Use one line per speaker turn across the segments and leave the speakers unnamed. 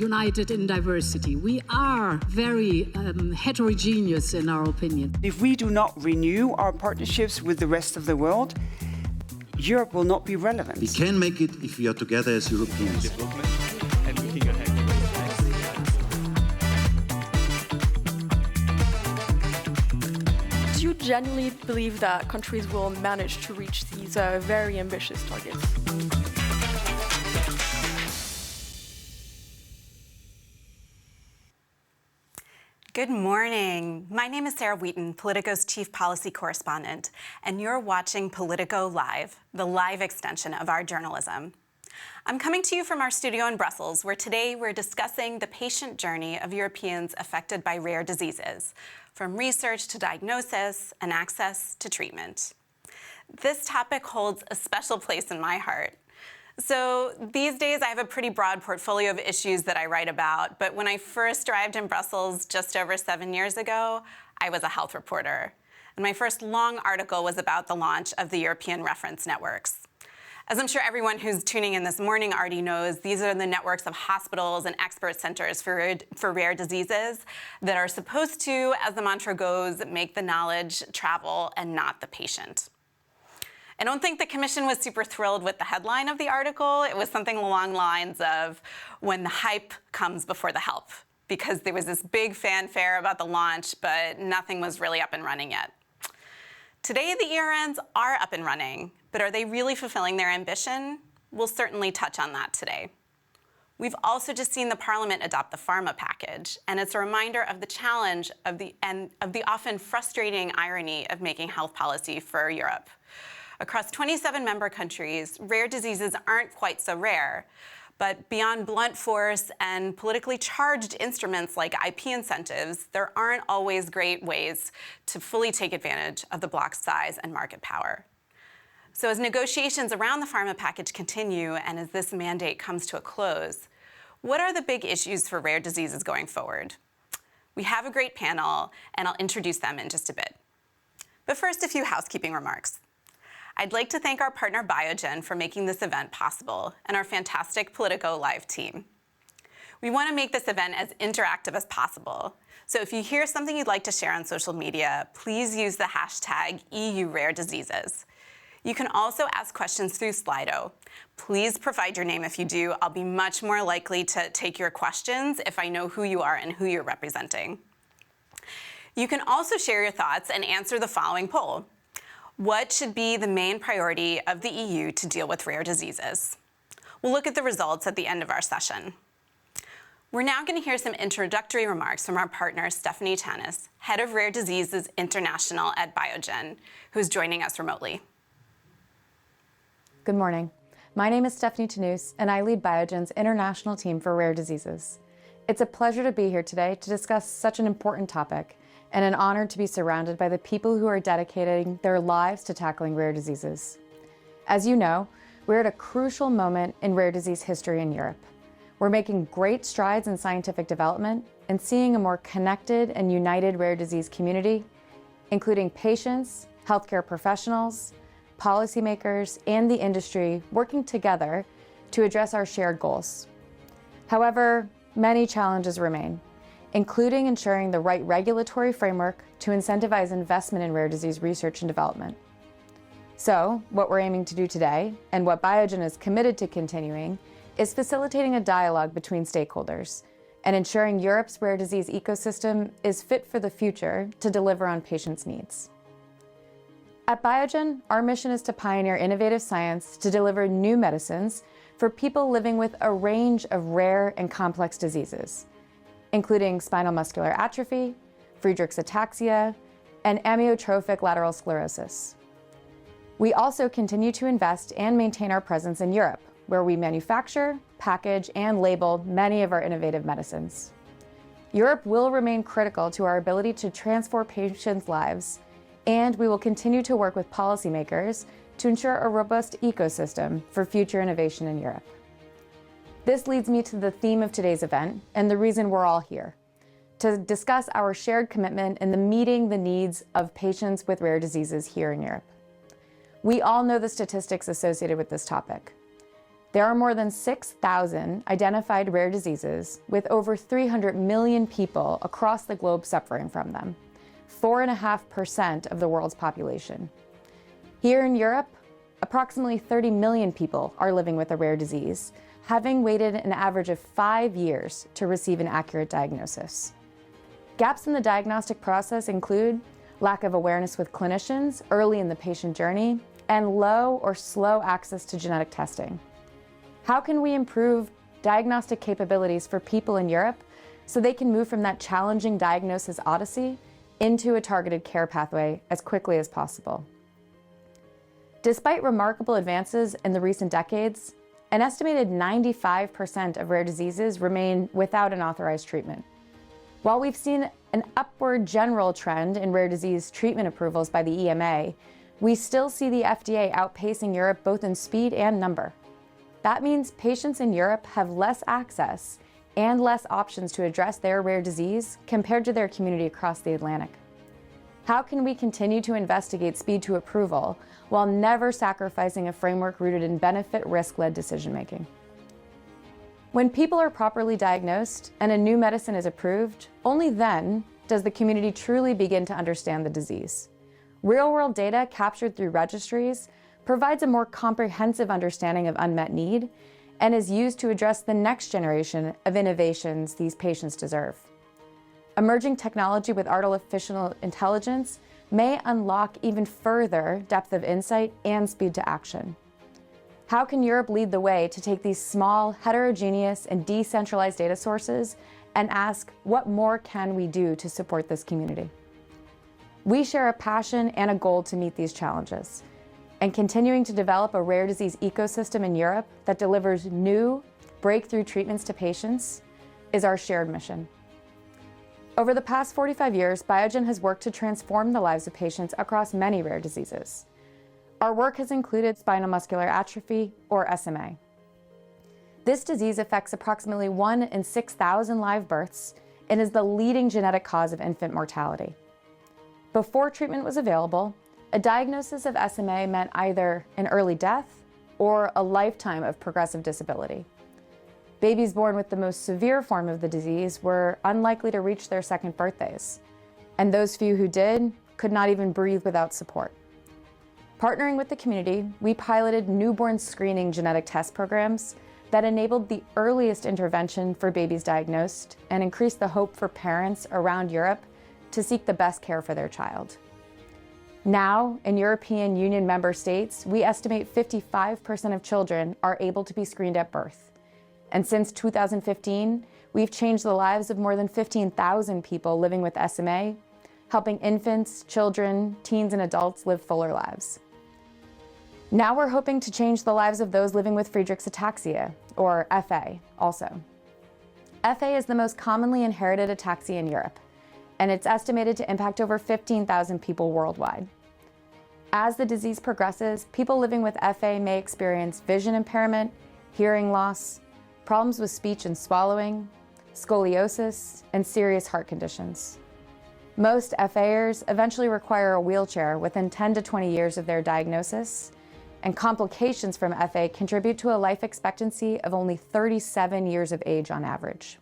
united in diversity. We are very heterogeneous in our opinion.
If we do not renew our partnerships with the rest of the world, Europe will not be relevant.
We can make it if we are together as Europeans.
Do you genuinely believe that countries will manage to reach these very ambitious targets?
Good morning. My name is Sarah Wheaton, Politico's Chief Policy Correspondent, and you're watching Politico Live, the live extension of our journalism. I'm coming to you from our studio in Brussels, where today we're discussing the patient journey of Europeans affected by rare diseases, from research to diagnosis and access to treatment. This topic holds a special place in my heart. So these days I have a pretty broad portfolio of issues that I write about, but when I first arrived in Brussels just over 7 years ago, I was a health reporter. And my first long article was about the launch of the European reference networks. As I'm sure everyone who's tuning in this morning already knows, these are the networks of hospitals and expert centers for rare diseases that are supposed to, as the mantra goes, make the knowledge travel and not the patient. I don't think the Commission was super thrilled with the headline of the article. It was something along the lines of when the hype comes before the help, because there was this big fanfare about the launch, but nothing was really up and running yet. Today, the ERNs are up and running, but are they really fulfilling their ambition? We'll certainly touch on that today. We've also just seen the Parliament adopt the pharma package, and it's a reminder of the challenge of the often frustrating irony of making health policy for Europe. Across 27 member countries, rare diseases aren't quite so rare, but beyond blunt force and politically charged instruments like IP incentives, there aren't always great ways to fully take advantage of the block's size and market power. So as negotiations around the pharma package continue and as this mandate comes to a close, what are the big issues for rare diseases going forward? We have a great panel, and I'll introduce them in just a bit. But first, a few housekeeping remarks. I'd like to thank our partner Biogen for making this event possible and our fantastic Politico Live team. We want to make this event as interactive as possible. So if you hear something you'd like to share on social media, please use the hashtag #EURareDiseases. You can also ask questions through Slido. Please provide your name if you do. I'll be much more likely to take your questions if I know who you are and who you're representing. You can also share your thoughts and answer the following poll. What should be the main priority of the EU to deal with rare diseases? We'll look at the results at the end of our session. We're now going to hear some introductory remarks from our partner, Stephanie Tanis, Head of Rare Diseases International at Biogen, who's joining us remotely.
Good morning. My name is Stephanie Tanis, and I lead Biogen's international team for rare diseases. It's a pleasure to be here today to discuss such an important topic, and an honor to be surrounded by the people who are dedicating their lives to tackling rare diseases. As you know, we're at a crucial moment in rare disease history in Europe. We're making great strides in scientific development and seeing a more connected and united rare disease community, including patients, healthcare professionals, policymakers, and the industry working together to address our shared goals. However, many challenges remain, including ensuring the right regulatory framework to incentivize investment in rare disease research and development. So, what we're aiming to do today, and what Biogen is committed to continuing, is facilitating a dialogue between stakeholders and ensuring Europe's rare disease ecosystem is fit for the future to deliver on patients' needs. At Biogen, our mission is to pioneer innovative science to deliver new medicines for people living with a range of rare and complex diseases, including spinal muscular atrophy, Friedreich's ataxia, and amyotrophic lateral sclerosis. We also continue to invest and maintain our presence in Europe, where we manufacture, package, and label many of our innovative medicines. Europe will remain critical to our ability to transform patients' lives, and we will continue to work with policymakers to ensure a robust ecosystem for future innovation in Europe. This leads me to the theme of today's event and the reason we're all here, to discuss our shared commitment in meeting the needs of patients with rare diseases here in Europe. We all know the statistics associated with this topic. There are more than 6,000 identified rare diseases, with over 300 million people across the globe suffering from them, 4.5% of the world's population. Here in Europe, approximately 30 million people are living with a rare disease, having waited an average of 5 years to receive an accurate diagnosis. Gaps in the diagnostic process include lack of awareness with clinicians early in the patient journey and low or slow access to genetic testing. How can we improve diagnostic capabilities for people in Europe so they can move from that challenging diagnosis odyssey into a targeted care pathway as quickly as possible? Despite remarkable advances in the recent decades, an estimated 95% of rare diseases remain without an authorized treatment. While we've seen an upward general trend in rare disease treatment approvals by the EMA, we still see the FDA outpacing Europe both in speed and number. That means patients in Europe have less access and less options to address their rare disease compared to their community across the Atlantic. How can we continue to investigate speed to approval while never sacrificing a framework rooted in benefit-risk-led decision-making? When people are properly diagnosed and a new medicine is approved, only then does the community truly begin to understand the disease. Real-world data captured through registries provides a more comprehensive understanding of unmet need and is used to address the next generation of innovations these patients deserve. Emerging technology with artificial intelligence may unlock even further depth of insight and speed to action. How can Europe lead the way to take these small, heterogeneous, and decentralized data sources and ask, what more can we do to support this community? We share a passion and a goal to meet these challenges, and continuing to develop a rare disease ecosystem in Europe that delivers new, breakthrough treatments to patients is our shared mission. Over the past 45 years, Biogen has worked to transform the lives of patients across many rare diseases. Our work has included spinal muscular atrophy, or SMA. This disease affects approximately 1 in 6,000 live births and is the leading genetic cause of infant mortality. Before treatment was available, a diagnosis of SMA meant either an early death or a lifetime of progressive disability. Babies born with the most severe form of the disease were unlikely to reach their second birthdays, and those few who did could not even breathe without support. Partnering with the community, we piloted newborn screening genetic test programs that enabled the earliest intervention for babies diagnosed and increased the hope for parents around Europe to seek the best care for their child. Now, in European Union member states, we estimate 55% of children are able to be screened at birth. And since 2015, we've changed the lives of more than 15,000 people living with SMA, helping infants, children, teens, and adults live fuller lives. Now we're hoping to change the lives of those living with Friedreich's ataxia, or FA, also. FA is the most commonly inherited ataxia in Europe, and it's estimated to impact over 15,000 people worldwide. As the disease progresses, people living with FA may experience vision impairment, hearing loss, problems with speech and swallowing, scoliosis, and serious heart conditions. Most FAers eventually require a wheelchair within 10 to 20 years of their diagnosis, and complications from FA contribute to a life expectancy of only 37 years of age on average.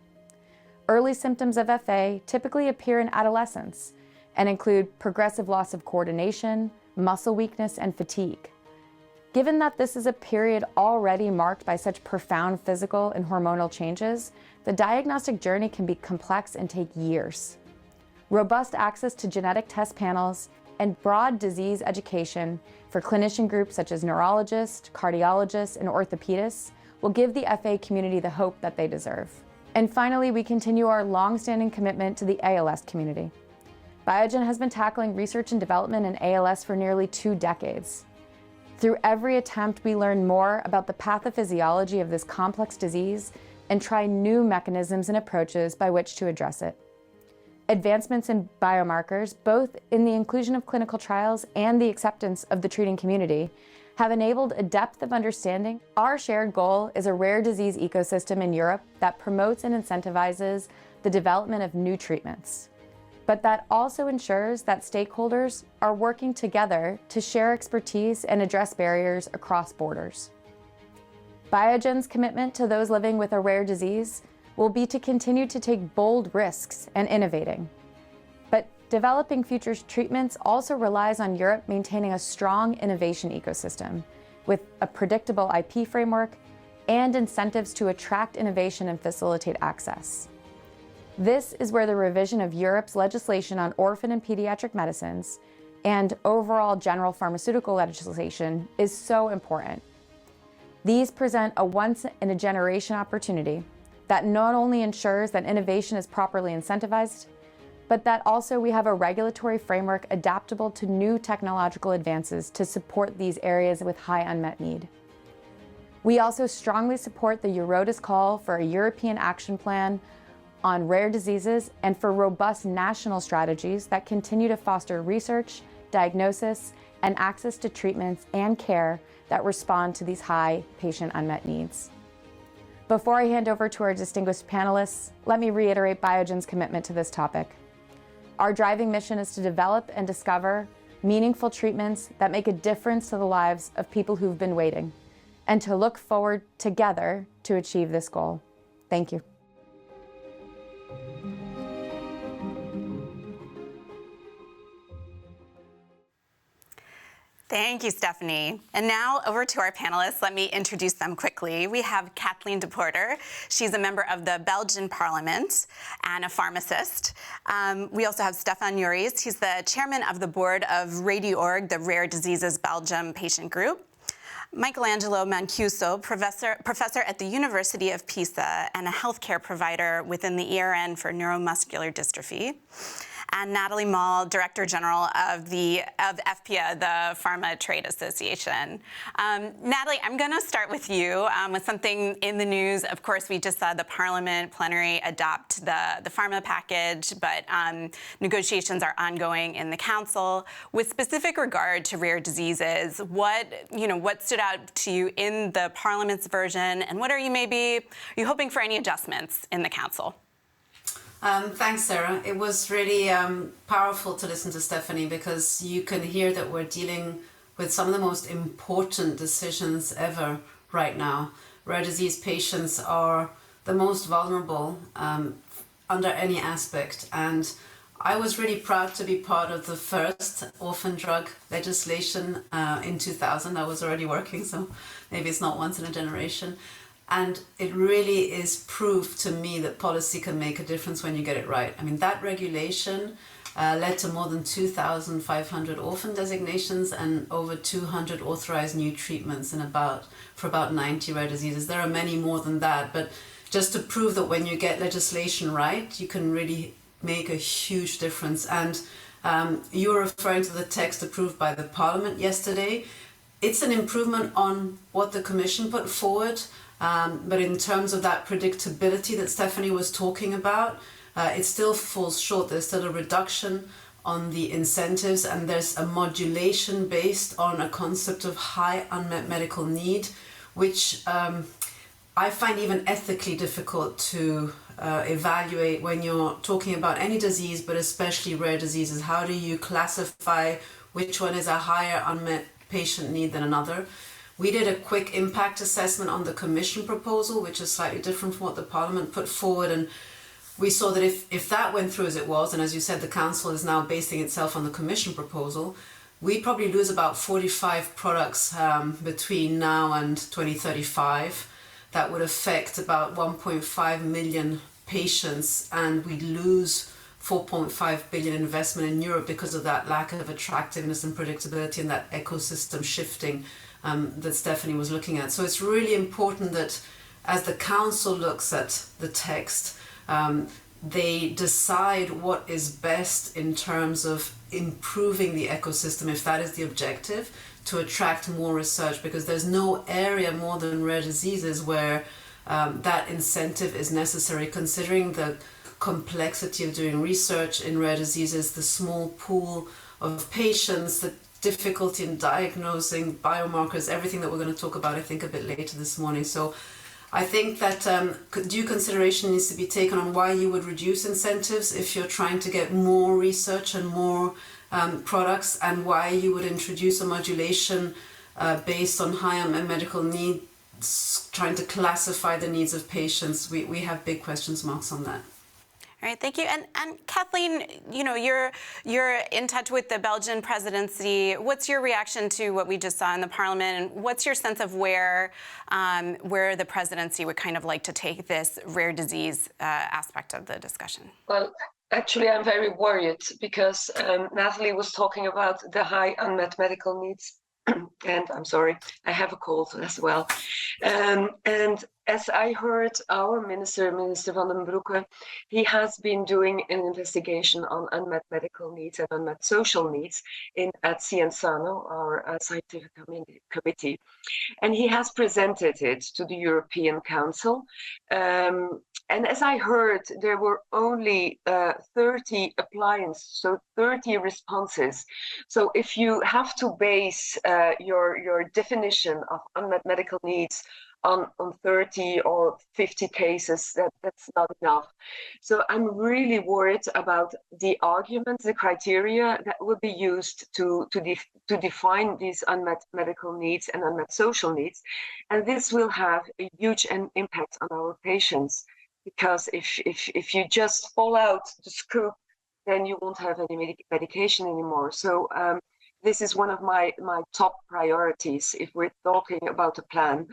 Early symptoms of FA typically appear in adolescence and include progressive loss of coordination, muscle weakness, and fatigue. Given that this is a period already marked by such profound physical and hormonal changes, the diagnostic journey can be complex and take years. Robust access to genetic test panels and broad disease education for clinician groups such as neurologists, cardiologists, and orthopedists will give the FA community the hope that they deserve. And finally, we continue our long-standing commitment to the ALS community. Biogen has been tackling research and development in ALS for nearly 2 decades. Through every attempt, we learn more about the pathophysiology of this complex disease and try new mechanisms and approaches by which to address it. Advancements in biomarkers, both in the inclusion of clinical trials and the acceptance of the treating community, have enabled a depth of understanding. Our shared goal is a rare disease ecosystem in Europe that promotes and incentivizes the development of new treatments, but that also ensures that stakeholders are working together to share expertise and address barriers across borders. Biogen's commitment to those living with a rare disease will be to continue to take bold risks and innovating. But developing future treatments also relies on Europe maintaining a strong innovation ecosystem with a predictable IP framework and incentives to attract innovation and facilitate access. This is where the revision of Europe's legislation on orphan and pediatric medicines and overall general pharmaceutical legislation is so important. These present a once-in-a-generation opportunity that not only ensures that innovation is properly incentivized, but that also we have a regulatory framework adaptable to new technological advances to support these areas with high unmet need. We also strongly support the Eurota's call for a European action plan on rare diseases and for robust national strategies that continue to foster research, diagnosis, and access to treatments and care that respond to these high patient unmet needs. Before I hand over to our distinguished panelists, let me reiterate Biogen's commitment to this topic. Our driving mission is to develop and discover meaningful treatments that make a difference to the lives of people who've been waiting, and to look forward together to achieve this goal. Thank you.
Thank you, Stephanie. And now over to our panelists. Let me introduce them quickly. We have Kathleen de Porter. She's a member of the Belgian Parliament and a pharmacist. We also have Stefan Joris. He's the chairman of the board of RadioOrg, the Rare Diseases Belgium Patient Group. Michelangelo Mancuso, professor at the University of Pisa and a healthcare provider within the ERN for neuromuscular dystrophy. And Natalie Mall, Director General of FPA, the Pharma Trade Association. Natalie, I'm going to start with you with something in the news. Of course, we just saw the Parliament plenary adopt the pharma package, but negotiations are ongoing in the Council. With specific regard to rare diseases, what stood out to you in the Parliament's version, and what are you hoping for any adjustments in the Council?
Thanks, Sarah. It was really powerful to listen to Stephanie, because you can hear that we're dealing with some of the most important decisions ever right now. Rare disease patients are the most vulnerable under any aspect, and I was really proud to be part of the first orphan drug legislation in 2000. I was already working, so maybe it's not once in a generation. And it really is proof to me that policy can make a difference when you get it right. I mean, that regulation led to more than 2,500 orphan designations and over 200 authorized new treatments for about 90 rare diseases. There are many more than that, but just to prove that when you get legislation right, you can really make a huge difference. And you were referring to the text approved by the Parliament yesterday. It's an improvement on what the Commission put forward. But in terms of that predictability that Stephanie was talking about, it still falls short. There's still a reduction on the incentives, and there's a modulation based on a concept of high unmet medical need, which I find even ethically difficult to evaluate when you're talking about any disease, but especially rare diseases. How do you classify which one is a higher unmet patient need than another? We did a quick impact assessment on the Commission proposal, which is slightly different from what the Parliament put forward, and we saw that if that went through as it was, and as you said, the Council is now basing itself on the Commission proposal, we'd probably lose about 45 products between now and 2035. That would affect about 1.5 million patients, and we'd lose 4.5 billion investment in Europe because of that lack of attractiveness and predictability and that ecosystem shifting that Stephanie was looking at. So it's really important that as the Council looks at the text, they decide what is best in terms of improving the ecosystem, if that is the objective, to attract more research, because there's no area more than rare diseases where that incentive is necessary, considering the complexity of doing research in rare diseases, the small pool of patients, the difficulty in diagnosing biomarkers, everything that we're going to talk about, I think, a bit later this morning. So I think that due consideration needs to be taken on why you would reduce incentives if you're trying to get more research and more products, and why you would introduce a modulation based on high unmet medical need trying to classify the needs of patients, we have big questions marks on that.
All right, thank you. And Kathleen, you know, you're in touch with the Belgian presidency. What's your reaction to what we just saw in the Parliament, and what's your sense of where the presidency would kind of like to take this rare disease aspect of the discussion?
Well, actually, I'm very worried because Natalie was talking about the high unmet medical needs. And I'm sorry, I have a cold as well. And as I heard our Minister van den Broeke, he has been doing an investigation on unmet medical needs and unmet social needs at Cienzano, our scientific committee. And he has presented it to the European Council. And as I heard, there were only 30 appliances, so 30 responses. So if you have to base your definition of unmet medical needs on 30 or 50 cases, that's not enough. So I'm really worried about the arguments, the criteria that will be used to define these unmet medical needs and unmet social needs. And this will have a huge impact on our patients. Because if you just fall out the scoop, then you won't have any medication anymore. So this is one of my top priorities if we're talking about a plan.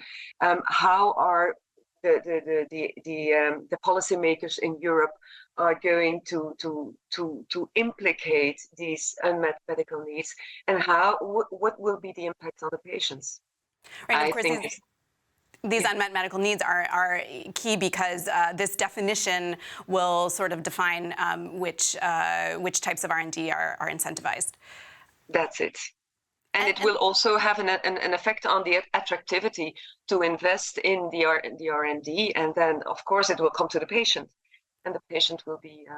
How are the policymakers in Europe are going to implicate these unmet medical needs, and what will be the impact on the patients?
Right, of course, these unmet medical needs are key because this definition will sort of define which types of R&D are incentivized.
That's it. And it will also have an effect on the attractivity to invest in the R&D. And then, of course, it will come to the patient. And the patient will be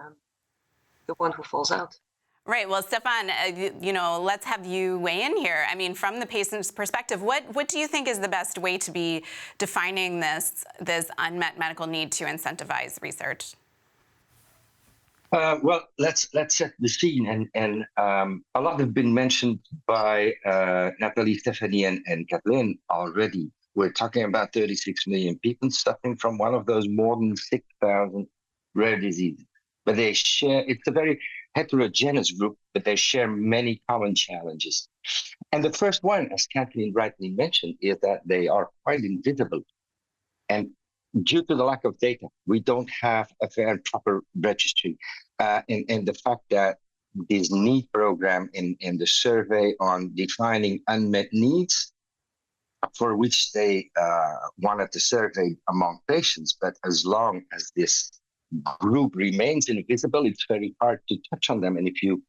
the one who falls out.
Right. Well, Stefan, you know, let's have you weigh in here. I mean, from the patient's perspective, what do you think is the best way to be defining this unmet medical need to incentivize research?
Well, let's set the scene, and a lot have been mentioned by Nathalie, Stephanie, and Kathleen already. We're talking about 36 million people suffering from one of those more than 6,000 rare diseases. But they share, it's a very heterogeneous group, but they share many common challenges. And the first one, as Kathleen rightly mentioned, is that they are quite invisible. And due to the lack of data, we don't have a fair and proper registry. And the fact that this NEED program in the survey on defining unmet needs, for which they wanted to survey among patients, but as long as this group remains invisible, it's very hard to touch on them. And if you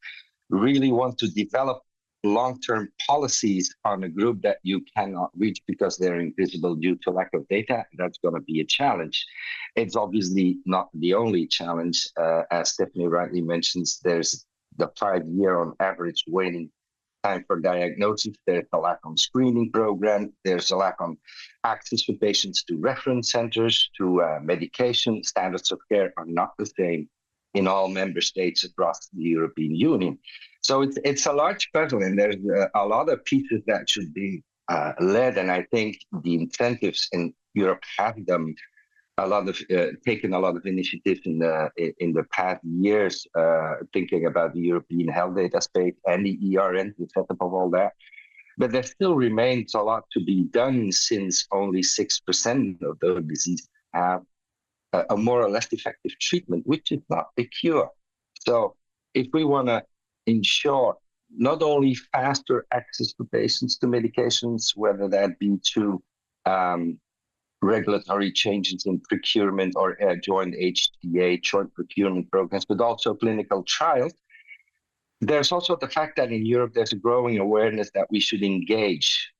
really want to develop long-term policies on a group that you cannot reach because they're invisible due to lack of data, that's going to be a challenge. It's obviously not the only challenge. As Stephanie rightly mentions, there's the 5-year on average waiting time for diagnosis. There's a lack on screening program. There's a lack on access for patients to reference centers, to medication. Standards of care are not the same in all member states across the European Union. So it's a large puzzle, and there's a lot of pieces that should be led. And I think the incentives in Europe have done a lot of taken a lot of initiatives in the past years, thinking about the European health data space and the ERN, the setup of all that. But there still remains a lot to be done, since only 6% of those diseases have a more or less effective treatment, which is not a cure. So if we want to ensure not only faster access to patients to medications, whether that be through regulatory changes in procurement or joint HTA, joint procurement programs, but also clinical trials, there's also the fact that in Europe there's a growing awareness that we should engage.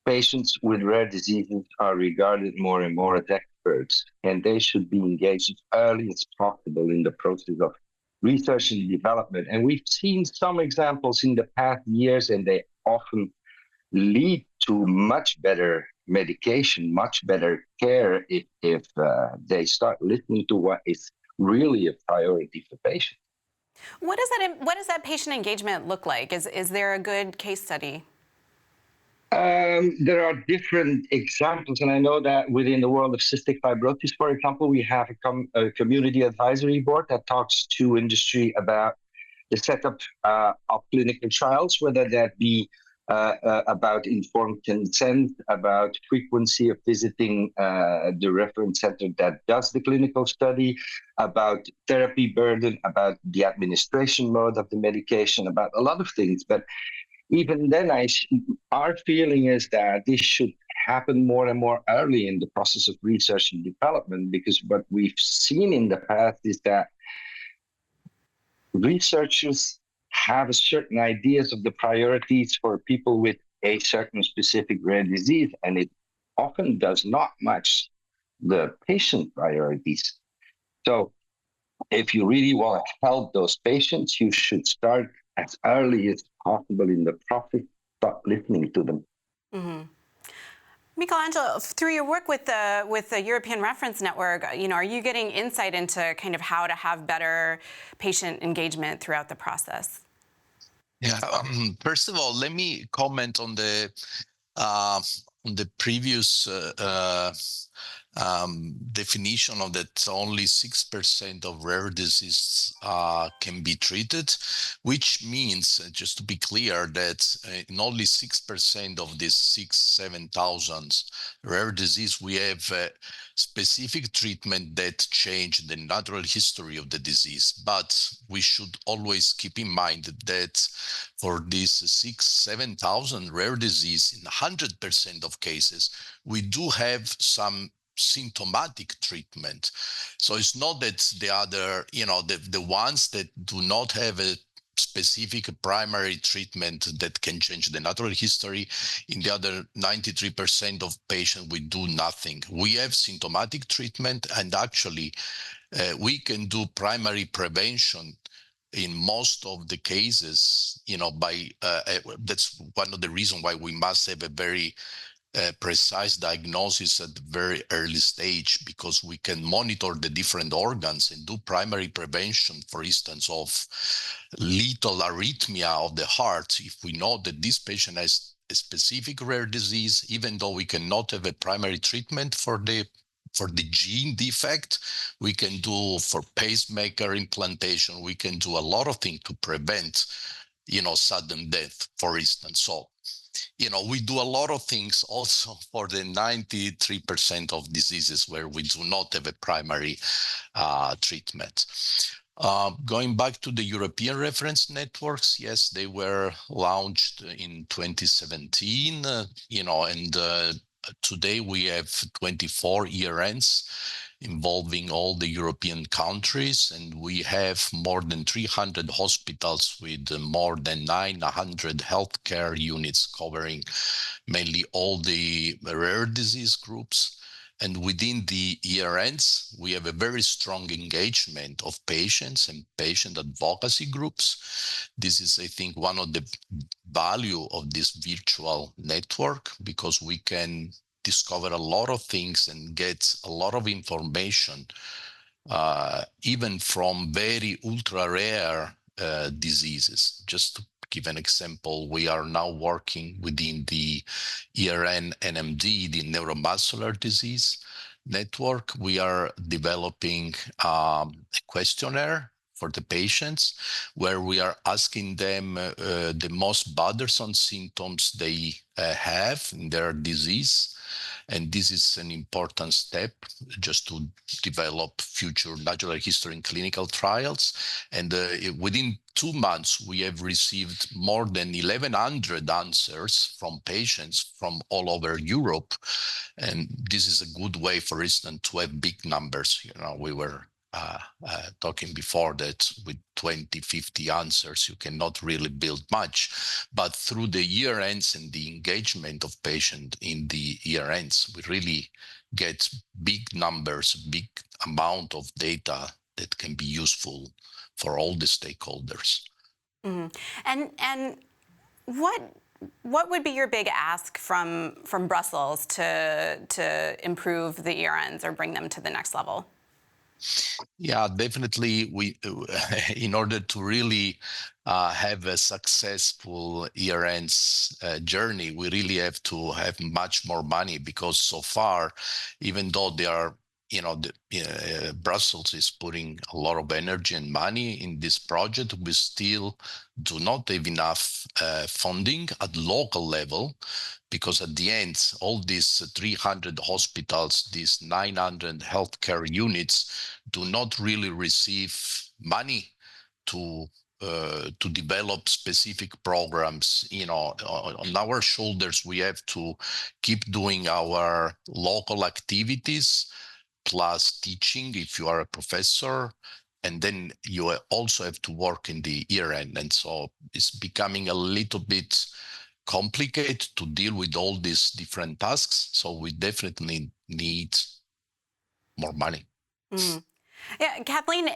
Patients with rare diseases are regarded more and more as experts, and they should be engaged as early as possible in the process of research and development. And we've seen some examples in the past years, and they often lead to much better medication, much better care if they start listening to what is really a priority for patients.
What does that patient engagement look like? Is there a good case study?
There are different examples, and I know that within the world of cystic fibrosis, for example, we have a community advisory board that talks to industry about the setup of clinical trials, whether that be about informed consent, about frequency of visiting the reference center that does the clinical study, about therapy burden, about the administration mode of the medication, about a lot of things. But even then, our feeling is that this should happen more and more early in the process of research and development, because what we've seen in the past is that researchers have a certain ideas of the priorities for people with a certain specific rare disease, and it often does not match the patient priorities. So if you really want to help those patients, you should start as early as possible in the process, start listening to them.
Mm-hmm. Michelangelo, through your work with the European Reference Network, are you getting insight into kind of how to have better patient engagement throughout the process?
Yeah. First of all, let me comment on the previous definition of that only 6% of rare diseases can be treated, which means, just to be clear, that in only 6% of these 7,000 rare disease, we have specific treatment that change the natural history of the disease. But we should always keep in mind that for these 7,000 rare disease, in 100% of cases, we do have some symptomatic treatment. So it's not that the other, the ones that do not have a specific primary treatment that can change the natural history, in the other 93% of patients, we do nothing. We have symptomatic treatment, and actually we can do primary prevention in most of the cases, by that's one of the reasons why we must have a very precise diagnosis at the very early stage, because we can monitor the different organs and do primary prevention, for instance, of lethal arrhythmia of the heart. If we know that this patient has a specific rare disease, even though we cannot have a primary treatment for the gene defect, we can do for pacemaker implantation, we can do a lot of things to prevent, sudden death, for instance. So, we do a lot of things also for the 93% of diseases where we do not have a primary treatment. Going back to the European reference networks, yes, they were launched in 2017, and today we have 24 ERNs involving all the European countries, and we have more than 300 hospitals with more than 900 healthcare units covering mainly all the rare disease groups. And within the ERNs, we have a very strong engagement of patients and patient advocacy groups. This is, I think, one of the value of this virtual network, because we can discover a lot of things and get a lot of information, even from very ultra rare diseases. Just to give an example, we are now working within the ERN NMD, the neuromuscular disease network. We are developing a questionnaire for the patients, where we are asking them the most bothersome symptoms they have in their disease. And this is an important step just to develop future natural history and clinical trials. And within 2 months, we have received more than 1,100 answers from patients from all over Europe. And this is a good way, for instance, to have big numbers. We were talking before that with 20, 50 answers, you cannot really build much. But through the ERNs and the engagement of patients in the ERNs, we really get big numbers, big amount of data that can be useful for all the stakeholders.
Mm-hmm. And what would be your big ask from Brussels to improve the ERNs or bring them to the next level?
Yeah, definitely. We, in order to really have a successful ERN's journey, we really have to have much more money, because so far, even though they are, Brussels is putting a lot of energy and money in this project, we still do not have enough funding at local level, because at the end, all these 300 hospitals, these 900 healthcare units do not really receive money to develop specific programs. On our shoulders, we have to keep doing our local activities, plus teaching if you are a professor, and then you also have to work in the year end. And so it's becoming a little bit complicated to deal with all these different tasks. So we definitely need more money.
Mm. Yeah, Kathleen,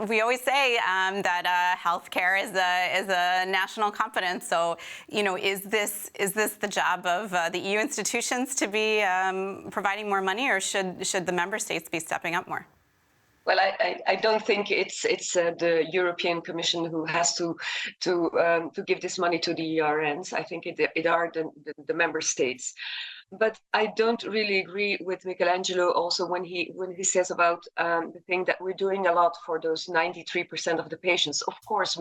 we always say that healthcare is a national competence. So, is this the job of the EU institutions to be providing more money, or should the member states be stepping up more?
Well, I don't think it's the European Commission who has to give this money to the ERNs. I think it are the member states. But I don't really agree with Michelangelo also when he says about the thing that we're doing a lot for those 93% of the patients. Of course,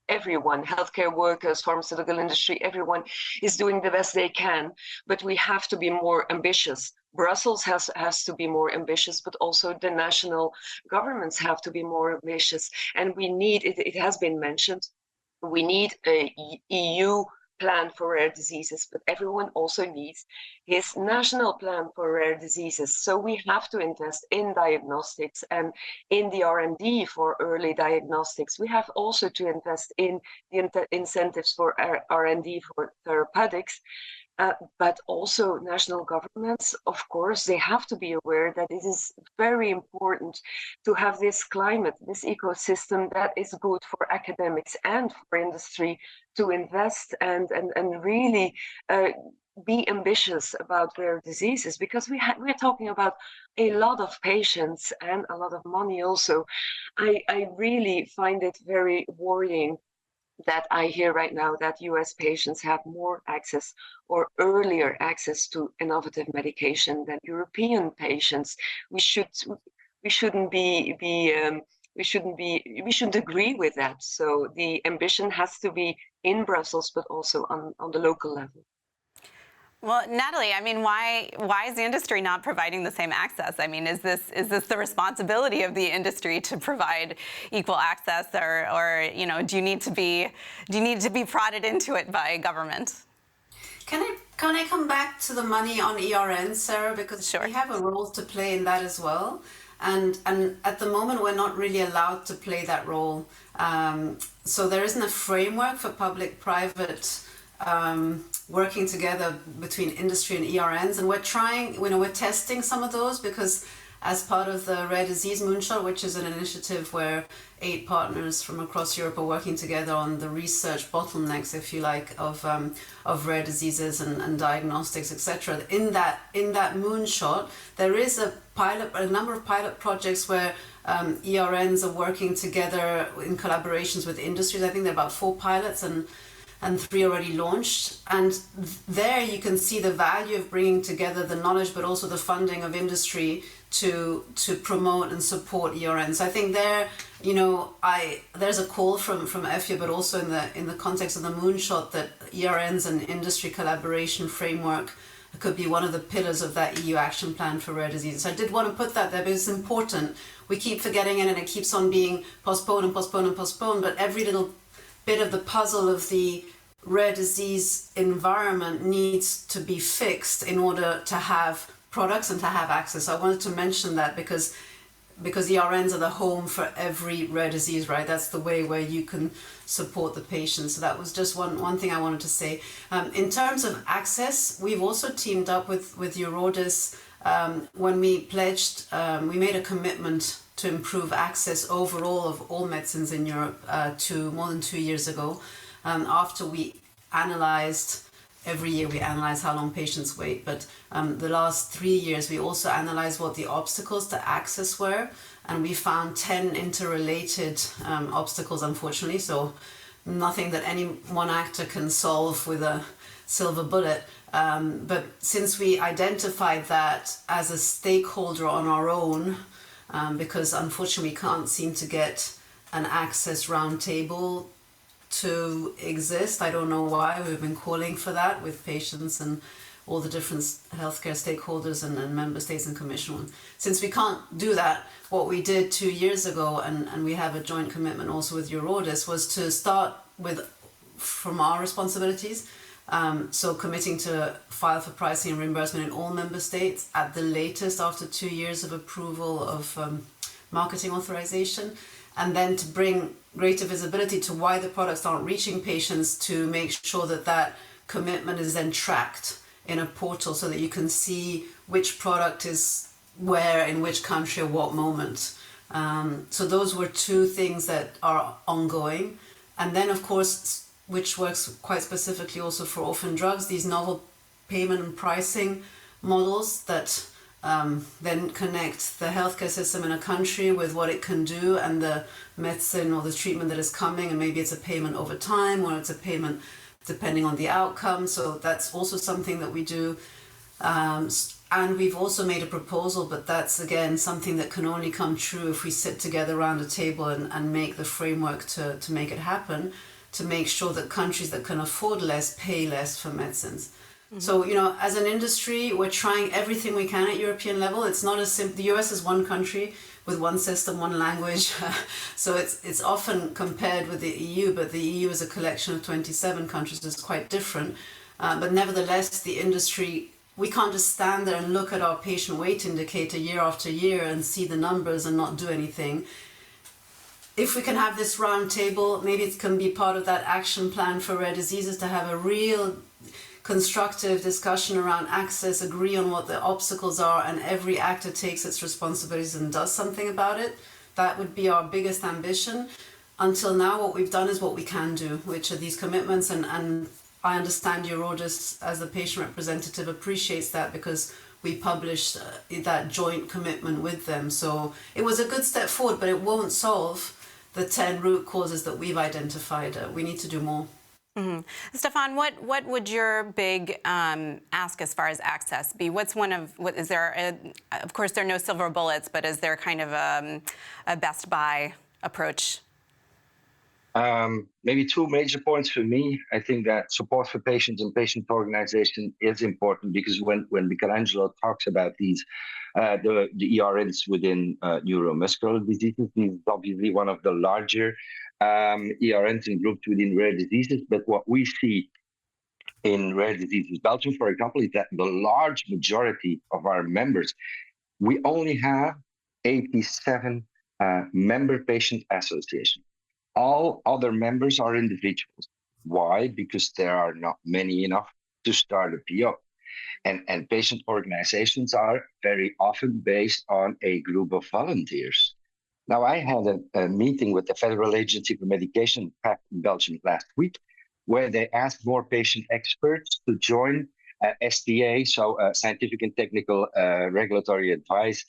everyone, healthcare workers, pharmaceutical industry, everyone is doing the best they can, but we have to be more ambitious. Brussels has to be more ambitious, but also the national governments have to be more ambitious. And we need, it has been mentioned, we need a EU plan for rare diseases, but everyone also needs his national plan for rare diseases. So we have to invest in diagnostics and in the R&D for early diagnostics. We have also to invest in the incentives for R&D for therapeutics. But also national governments, of course, they have to be aware that it is very important to have this climate, this ecosystem that is good for academics and for industry to invest and really be ambitious about rare diseases, because we're talking about a lot of patients and a lot of money also. I really find it very worrying that I hear right now that US patients have more access or earlier access to innovative medication than European patients. We shouldn't agree with that. So the ambition has to be in Brussels, but also on the local level.
Well, Natalie, I mean, why is the industry not providing the same access? I mean, is this the responsibility of the industry to provide equal access, or do you need to be prodded into it by government?
Can I come back to the money on ERN, Sarah, because
sure.
We have a role to play in that as well. And at the moment, we're not really allowed to play that role. So there isn't a framework for public-private working together between industry and ERNs, and we're testing some of those, because as part of the Rare Disease Moonshot, which is an initiative where 8 partners from across Europe are working together on the research bottlenecks, if you like, of rare diseases and diagnostics, etc. In that moonshot, there is a number of pilot projects where ERNs are working together in collaborations with industries. I think there are about 4 pilots and 3 already launched. And there you can see the value of bringing together the knowledge, but also the funding of industry to promote and support ERNs. I think there's a call from EFIA, but also in the context of the moonshot, that ERNs and industry collaboration framework could be one of the pillars of that EU action plan for rare diseases. I did want to put that there, but it's important. We keep forgetting it, and it keeps on being postponed and postponed and postponed, but every little bit of the puzzle of the rare disease environment needs to be fixed in order to have products and to have access. I wanted to mention that because ERNs are the home for every rare disease, right? That's the way where you can support the patients. So that was just one thing I wanted to say. In terms of access, we've also teamed up with Eurodis. When we pledged, we made a commitment to improve access overall of all medicines in Europe to more than 2 years ago, after we analyzed every year we analyze how long patients wait, but the last 3 years we also analyzed what the obstacles to access were, and we found 10 interrelated obstacles, unfortunately, so nothing that any one actor can solve with a silver bullet. But since we identified that as a stakeholder on our own, because unfortunately we can't seem to get an access roundtable to exist. I don't know why. We've been calling for that with patients and all the different healthcare stakeholders and member states and commission. Since we can't do that, what we did 2 years ago, and we have a joint commitment also with Eurodis, was to start with from our responsibilities. So committing to file for pricing and reimbursement in all member states at the latest after 2 years of approval of marketing authorization, and then to bring greater visibility to why the products aren't reaching patients, to make sure that that commitment is then tracked in a portal so that you can see which product is where in which country at what moment. So those were two things that are ongoing. And then, of course, which works quite specifically also for orphan drugs, these novel payment and pricing models that then connect the healthcare system in a country with what it can do and the medicine or the treatment that is coming, and maybe it's a payment over time or it's a payment depending on the outcome. So that's also something that we do. And we've also made a proposal, but that's again something that can only come true if we sit together around a table and make the framework to make it happen, to make sure that countries that can afford less pay less for medicines. So, you know, as an industry, we're trying everything we can at European level. It's not as simple. The US is one country with one system, one language. So it's often compared with the EU, but the EU is a collection of 27 countries. It's quite different. But nevertheless, the industry, we can't just stand there and look at our patient weight indicator year after year and see the numbers and not do anything. If we can have this round table, maybe it can be part of that action plan for rare diseases to have a real constructive discussion around access, agree on what the obstacles are, and every actor takes its responsibilities and does something about it. That would be our biggest ambition. Until now, what we've done is what we can do, which are these commitments, and I understand Eurodis, as the patient representative, appreciates that because we published that joint commitment with them. So it was a good step forward, but it won't solve the 10 root causes that we've identified. We need to do more.
Mm-hmm. Stefan, what would your big ask as far as access be? Is there of course there are no silver bullets, but is there kind of a best buy approach?
Maybe two major points for me. I think that support for patients and patient organization is important, because when Michelangelo talks about these, the ERNs within neuromuscular diseases, this is obviously one of the larger ERNs and grouped within rare diseases. But what we see in rare diseases, Belgium, for example, is that the large majority of our members, we only have 87 member patient associations. All other members are individuals. Why? Because there are not many enough to start a PO. And patient organizations are very often based on a group of volunteers. Now, I had a meeting with the Federal Agency for Medication in Belgium last week, where they asked more patient experts to join STA, so Scientific and Technical Regulatory Advice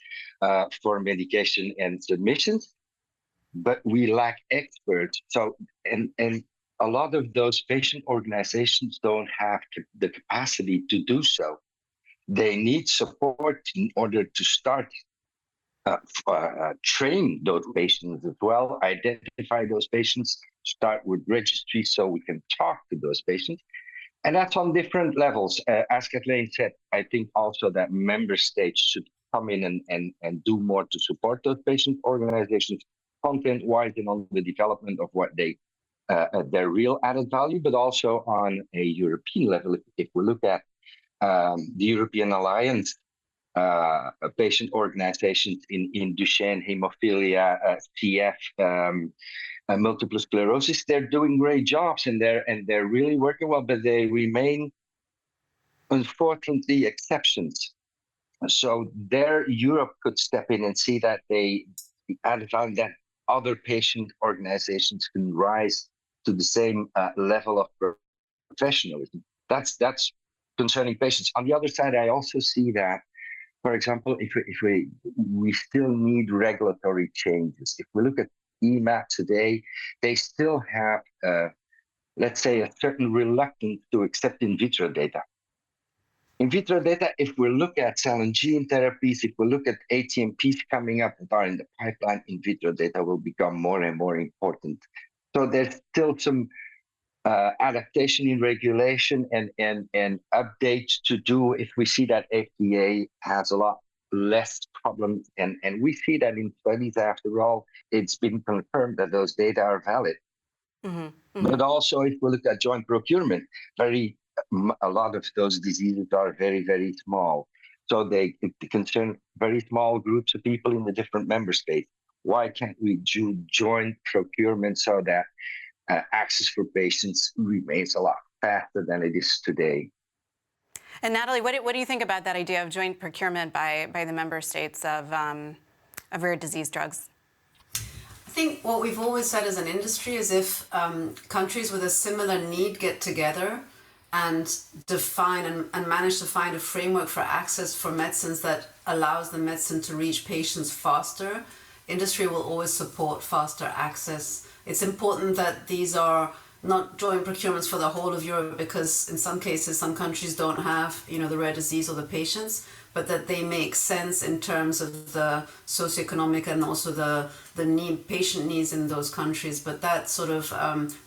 for medication and submissions. But we lack experts. So, and a lot of those patient organizations don't have the capacity to do so. They need support in order to start train those patients as well, identify those patients, start with registries so we can talk to those patients. And that's on different levels. As Kathleen said, I think also that member states should come in and do more to support those patient organizations, content-wise, and on the development of what their real added value, but also on a European level. If we look at the European Alliance, patient organizations in Duchenne, hemophilia, CF, multiple sclerosis, they're doing great jobs and they're really working well, but they remain, unfortunately, exceptions. So there, Europe could step in and see that they added value, that other patient organizations can rise to the same level of professionalism. That's concerning patients. On the other side, I also see that, for example, if we still need regulatory changes. If we look at EMA today, they still have, let's say, a certain reluctance to accept in vitro data. In vitro data, if we look at cell and gene therapies, if we look at ATMPs coming up that are in the pipeline, in vitro data will become more and more important. So there's still some adaptation in regulation and updates to do if we see that FDA has a lot less problems. And we see that in studies, after all, it's been confirmed that those data are valid. Mm-hmm. Mm-hmm. But also, if we look at joint procurement, a lot of those diseases are very, very small. So they concern very small groups of people in the different member states. Why can't we do joint procurement so that access for patients remains a lot faster than it is today?
And Natalie, what do you think about that idea of joint procurement by the member states of rare disease drugs?
I think what we've always said as an industry is if countries with a similar need get together and define and manage to find a framework for access for medicines that allows the medicine to reach patients faster, industry will always support faster access. It's important that these are not joint procurements for the whole of Europe, because in some cases, some countries don't have, the rare disease or the patients, but that they make sense in terms of the socioeconomic and also the patient needs in those countries. But that sort of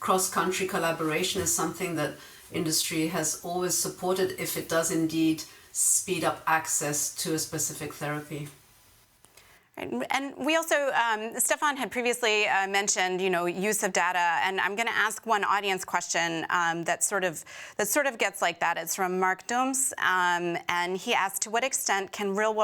cross-country collaboration is something that industry has always supported if it does indeed speed up access to a specific therapy.
And we also, Stefan had previously mentioned, use of data, and I'm going to ask one audience question that sort of gets like that. It's from Mark Dooms, and he asked, to what extent can real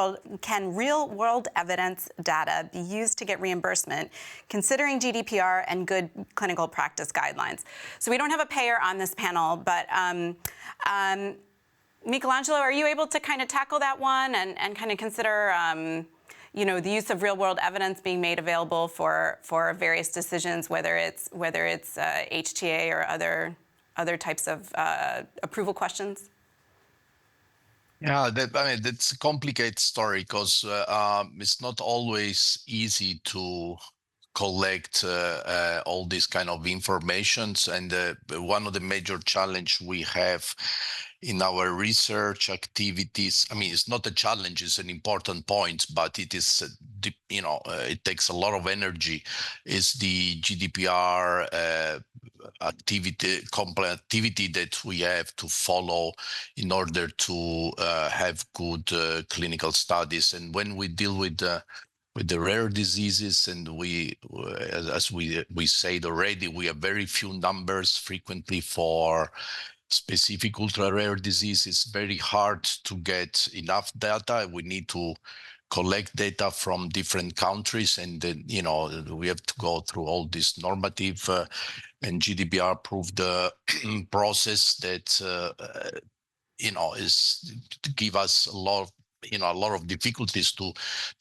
world evidence data be used to get reimbursement, considering GDPR and good clinical practice guidelines? So we don't have a payer on this panel, but Michelangelo, are you able to kind of tackle that one and kind of consider the use of real-world evidence being made available for various decisions, whether it's HTA or other types of approval questions?
Yeah, that's a complicated story because it's not always easy to collect all this kind of informations. And one of the major challenge we have in our research activities, it's not a challenge, it's an important point, but it is, it takes a lot of energy, is the GDPR activity that we have to follow in order to have good clinical studies. And when we deal with the rare diseases, and as we said already, we have very few numbers frequently for specific ultra-rare disease. It's very hard to get enough data. We need to collect data from different countries, and then, we have to go through all this normative and GDPR-approved process that, is to give us a lot of difficulties to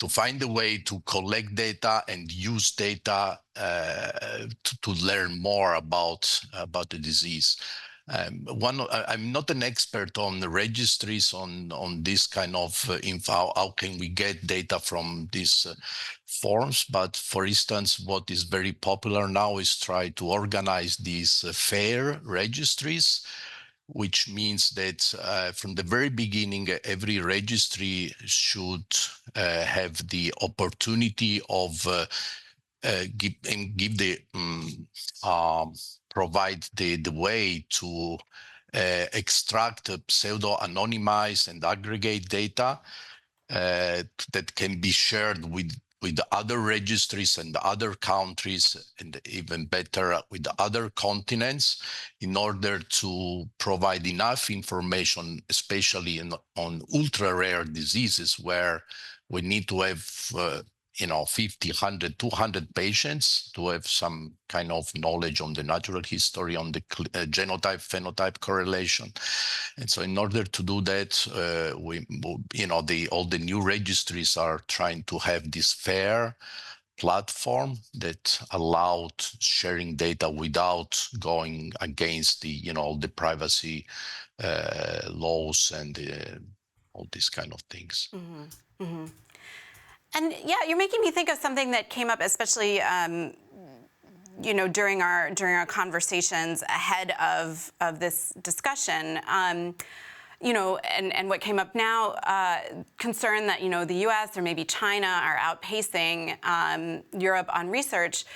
find a way to collect data and use data to learn more about the disease. I'm not an expert on the registries on this kind of info. How can we get data from these forms? But for instance, what is very popular now is try to organize these fair registries, which means that from the very beginning, every registry should have the opportunity of provide the way to extract pseudo-anonymized and aggregate data that can be shared with other registries and other countries, and even better with other continents, in order to provide enough information, especially on ultra-rare diseases, where we need to have 50, 100, 200 patients to have some kind of knowledge on the natural history, on the genotype-phenotype correlation. And so in order to do that, all the new registries are trying to have this fair platform that allowed sharing data without going against the privacy laws and all these kind of things.
Mm-hmm. Mm-hmm. And yeah, you're making me think of something that came up, especially during our conversations ahead of this discussion. And what came up now, concern that the U.S. or maybe China are outpacing Europe on research.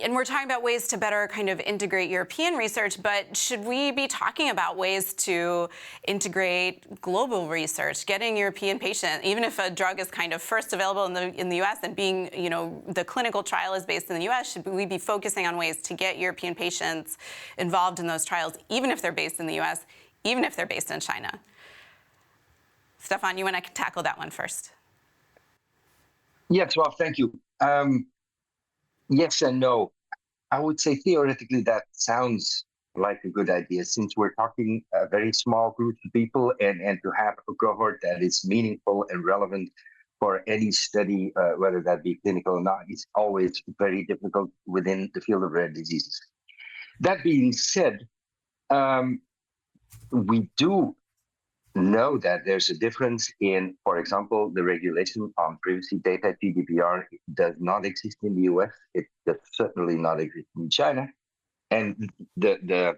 And we're talking about ways to better kind of integrate European research, but should we be talking about ways to integrate global research, getting European patients, even if a drug is kind of first available in the U.S. and being, the clinical trial is based in the U.S., should we be focusing on ways to get European patients involved in those trials, even if they're based in the U.S., even if they're based in China? Stefan, you want to tackle that one first?
Yes, well, thank you. Yes and no. I would say theoretically that sounds like a good idea, since we're talking a very small group of people, and to have a cohort that is meaningful and relevant for any study, whether that be clinical or not, is always very difficult within the field of rare diseases. That being said, we do know that there's a difference in, for example, the regulation on privacy data. GDPR does not exist in the US. It does certainly not exist in China. And the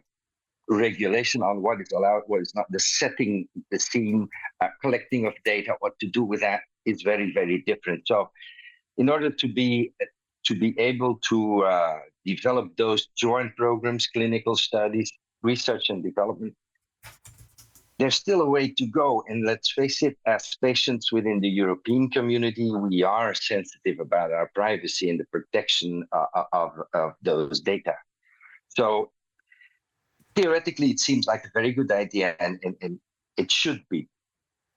regulation on what is allowed, what is not, the setting, the scene, collecting of data, what to do with that is very, very different. So in order to be able to develop those joint programs, clinical studies, research and development, there's still a way to go. And let's face it, as patients within the European community, we are sensitive about our privacy and the protection of those data. So theoretically, it seems like a very good idea, and it should be.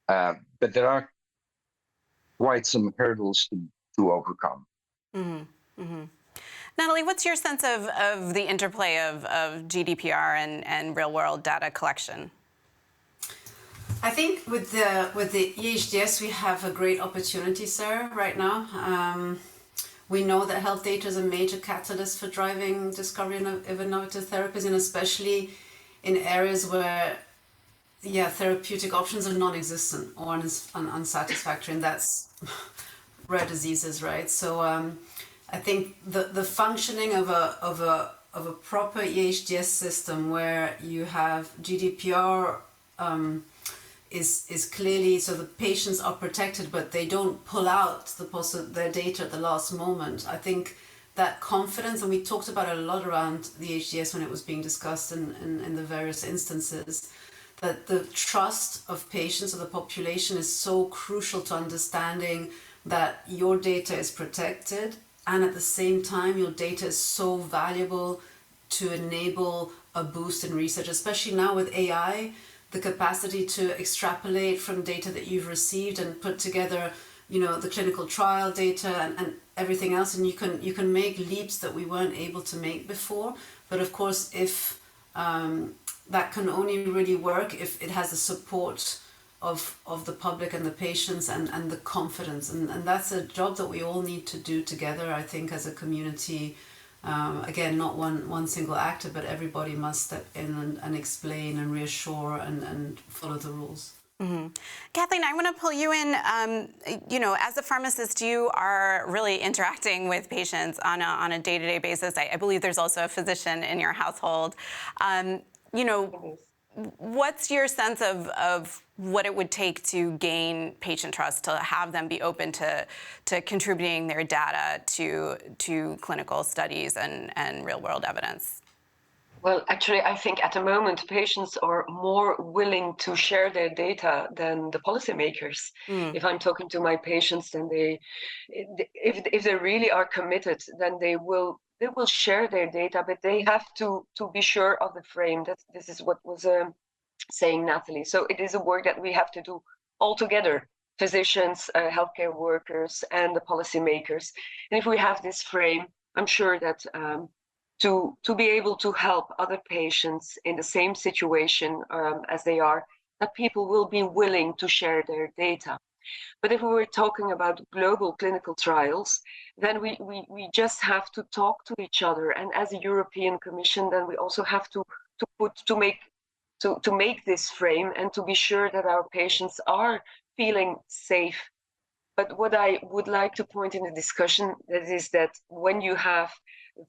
But there are quite some hurdles to overcome.
Mm-hmm. Mm-hmm. Natalie, what's your sense of the interplay of GDPR and real-world data collection?
I think with the EHDS, we have a great opportunity, Sarah, right now. We know that health data is a major catalyst for driving discovery of innovative therapies, and especially in areas where, therapeutic options are non-existent or unsatisfactory, and that's rare diseases, right? So I think the functioning of a proper EHDS system where you have GDPR is clearly, so the patients are protected, but they don't pull out their data at the last moment. I think that confidence, and we talked about it a lot around the HDS when it was being discussed in the various instances, that the trust of patients or the population is so crucial to understanding that your data is protected, and at the same time your data is so valuable to enable a boost in research, especially now with AI. The capacity to extrapolate from data that you've received and put together, the clinical trial data and everything else, and you can make leaps that we weren't able to make before. But of course, if that can only really work if it has the support of the public and the patients and the confidence, and that's a job that we all need to do together, I think, as a community. Again, not one single actor, but everybody must step in and explain and reassure and follow the rules.
Mm-hmm. Kathleen, I want to pull you in. As a pharmacist, you are really interacting with patients on a day-to-day basis. I believe there's also a physician in your household. What's your sense of what it would take to gain patient trust, to have them be open to contributing their data to clinical studies and real-world evidence?
Well, actually, I think at the moment, patients are more willing to share their data than the policymakers. If I'm talking to my patients, then if they really are committed, then they will share their data, but they have to be sure of the frame. This is what was saying Natalie. So it is a work that we have to do all together, physicians, healthcare workers, and the policymakers. And if we have this frame, I'm sure that to be able to help other patients in the same situation as they are, that people will be willing to share their data. But if we were talking about global clinical trials, then we just have to talk to each other. And as a European Commission, then we also have to make to make this frame and to be sure that our patients are feeling safe. But what I would like to point in the discussion is that when you have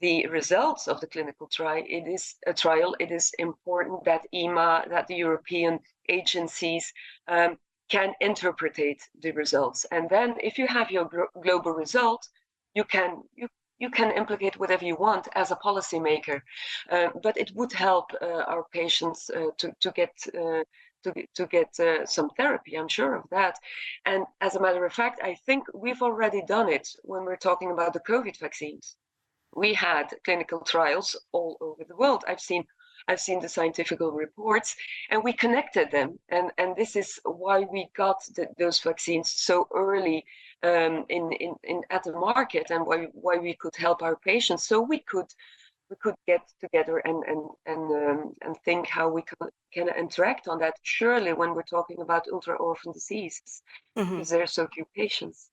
the results of the clinical trial, it is important that EMA, that the European agencies can interpret the results. And then if you have your global result, you can implicate whatever you want as a policymaker, but it would help our patients to get some therapy. I'm sure of that. And as a matter of fact, I think we've already done it when we're talking about the COVID vaccines. We had clinical trials all over the world. I've seen the scientific reports, and we connected them. And this is why we got those vaccines so early at the market, and why we could help our patients. So we could get together and think how we can interact on that. Surely, when we're talking about ultra-orphan diseases, because there are so few patients.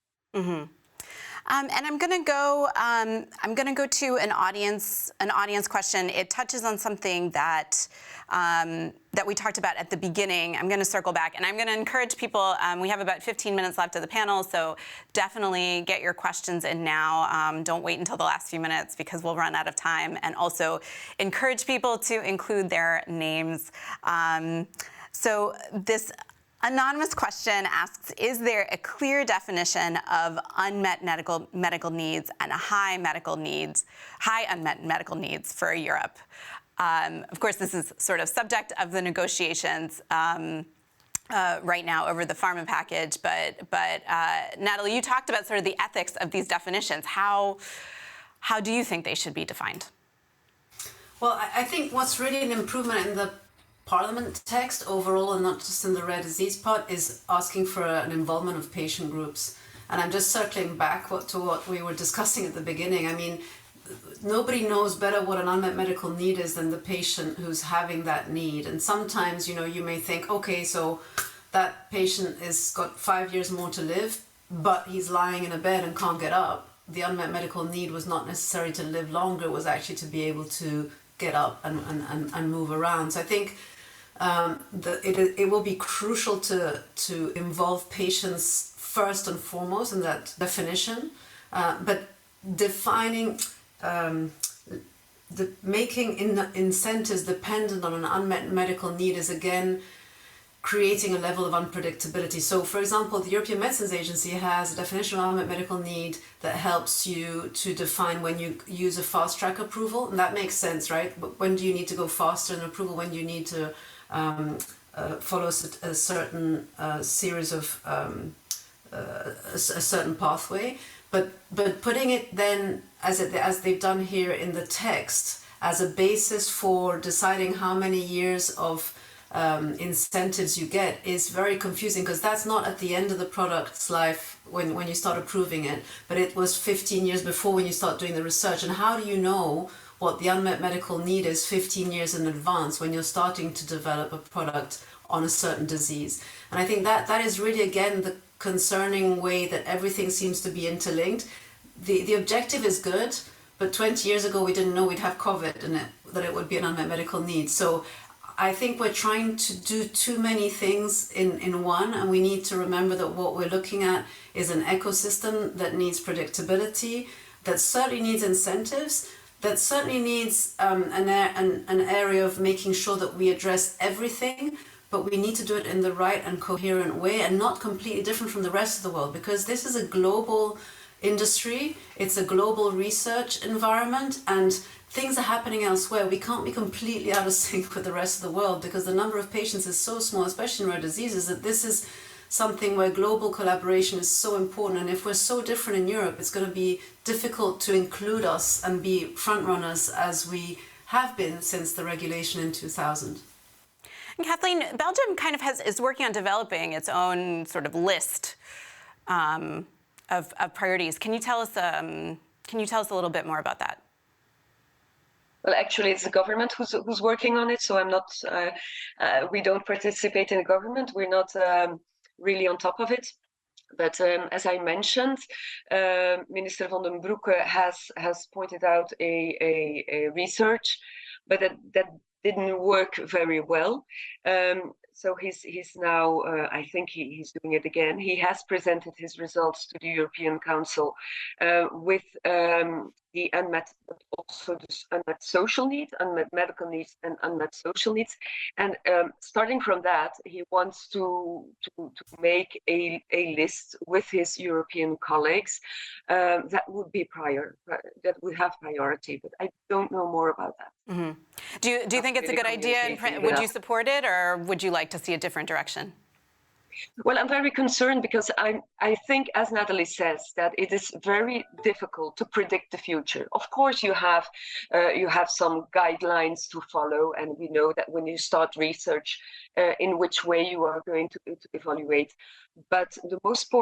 And I'm going to go to an audience question. It touches on something that that we talked about at the beginning. I'm going to circle back, and I'm going to encourage people. We have about 15 minutes left of the panel, so definitely get your questions in now. Don't wait until the last few minutes because we'll run out of time. And also encourage people to include their names. So this anonymous question asks, is there a clear definition of unmet medical needs and high unmet medical needs for Europe? Of course, this is sort of subject of the negotiations right now over the pharma package, but Natalie, you talked about sort of the ethics of these definitions. How do you think they should be defined?
Well, I think what's really an improvement in the Parliament text overall, and not just in the rare disease part, is asking for an involvement of patient groups. And I'm just circling back to what we were discussing at the beginning. I mean, nobody knows better what an unmet medical need is than the patient who's having that need. And sometimes, you may think, okay, so that patient is got 5 years more to live, but he's lying in a bed and can't get up. The unmet medical need was not necessarily to live longer, it was actually to be able to get up and move around. So I think it will be crucial to involve patients first and foremost in that definition, but defining, making incentives dependent on an unmet medical need is again creating a level of unpredictability. So, for example, the European Medicines Agency has a definition of unmet medical need that helps you to define when you use a fast track approval, and that makes sense, right? But when do you need to go faster in approval? When do you need to follow a certain series of a certain pathway? But putting it then as they've done here in the text as a basis for deciding how many years of incentives you get is very confusing, because that's not at the end of the product's life when you start approving it, but it was 15 years before when you start doing the research. And how do you know what the unmet medical need is 15 years in advance when you're starting to develop a product on a certain disease? And I think that is really, again, the concerning way that everything seems to be interlinked. The objective is good, but 20 years ago we didn't know we'd have COVID and that it would be an unmet medical need. So I think we're trying to do too many things in one, and we need to remember that what we're looking at is an ecosystem that needs predictability, that certainly needs incentives, that certainly needs an area of making sure that we address everything, but we need to do it in the right and coherent way and not completely different from the rest of the world, because this is a global industry, it's a global research environment, and things are happening elsewhere. We can't be completely out of sync with the rest of the world because the number of patients is so small, especially in rare diseases, that this is something where global collaboration is so important. And if we're so different in Europe, it's going to be difficult to include us and be front runners as we have been since the regulation in 2000.
And Kathleen, Belgium kind of is working on developing its own sort of list of priorities. Can you tell us a little bit more about that?
Well, actually, it's the government who's working on it. So I'm not. We don't participate in the government. We're not really on top of it. But as I mentioned, Minister van den Broeke has pointed out a research, but that didn't work very well. So he's now, I think he's doing it again. He has presented his results to the European Council with the unmet, but also the unmet social needs, unmet medical needs, and unmet social needs. And starting from that, he wants to make a list with his European colleagues that would be that would have priority. But I don't know more about that.
Mm-hmm. Do you think it's a good idea, and would you support it, or would you like to see a different direction?
Well, I'm very concerned because I think, as Natalie says, that it is very difficult to predict the future. Of course, you have some guidelines to follow, and we know that when you start research, in which way you are going to evaluate. But the most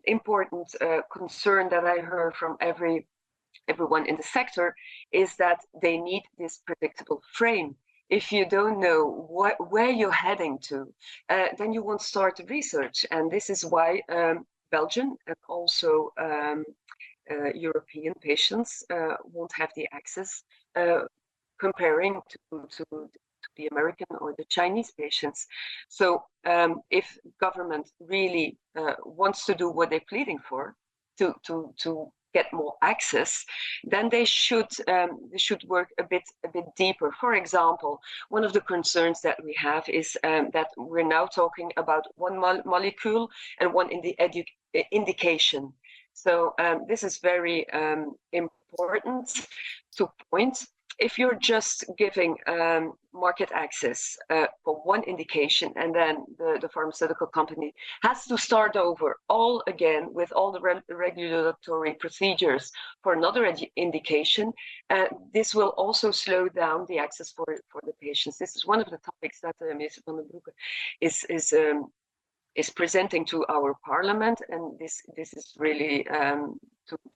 important concern that I heard from everyone in the sector is that they need this predictable frame. If you don't know where you're heading to, then you won't start the research. And this is why Belgian and also European patients won't have the access comparing to the American or the Chinese patients. So if government really wants to do what they're pleading for, to get more access, then they should work a bit deeper. For example, one of the concerns that we have is that we're now talking about one molecule and one indication. So this is very important to point. If you're just giving market access for one indication, and then the pharmaceutical company has to start over all again with all the regulatory procedures for another indication, this will also slow down the access for the patients. This is one of the topics that Minister van den Broeke is presenting to our parliament, and this is really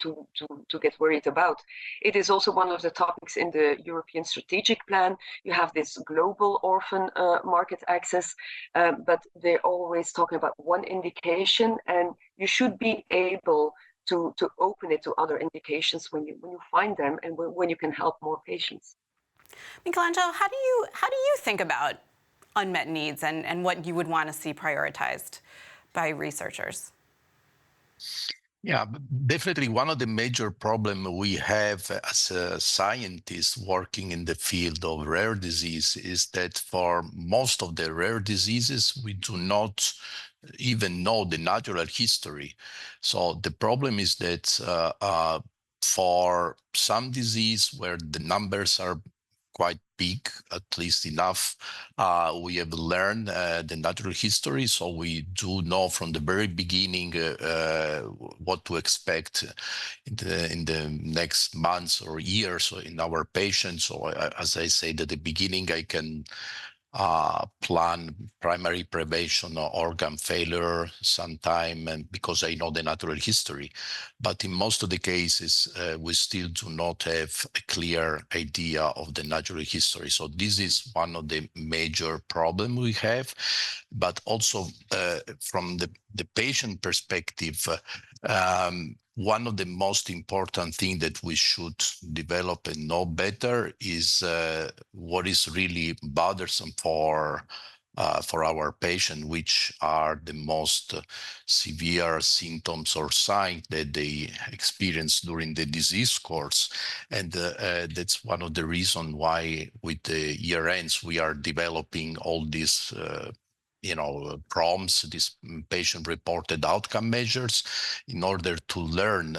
to get worried about. It is also one of the topics in the European strategic plan. You have this global orphan market access, but they're always talking about one indication, and you should be able to open it to other indications when you find them and when you can help more patients.
Michelangelo, how do you think about unmet needs and what you would want to see prioritized by researchers?
Yeah, definitely one of the major problems we have as scientists working in the field of rare disease is that for most of the rare diseases, we do not even know the natural history. So the problem is that for some disease where the numbers are quite big, at least enough, we have learned the natural history, so we do know from the very beginning what to expect in the next months or years in our patients. So as I said at the beginning, I can plan primary prevention or organ failure sometime, and because I know the natural history. But in most of the cases, we still do not have a clear idea of the natural history. So this is one of the major problems we have. But also from the patient perspective, one of the most important things that we should develop and know better is what is really bothersome for our patient, which are the most severe symptoms or signs that they experience during the disease course. And that's one of the reasons why with the year ends, we are developing all these PROMs, these patient-reported outcome measures, in order to learn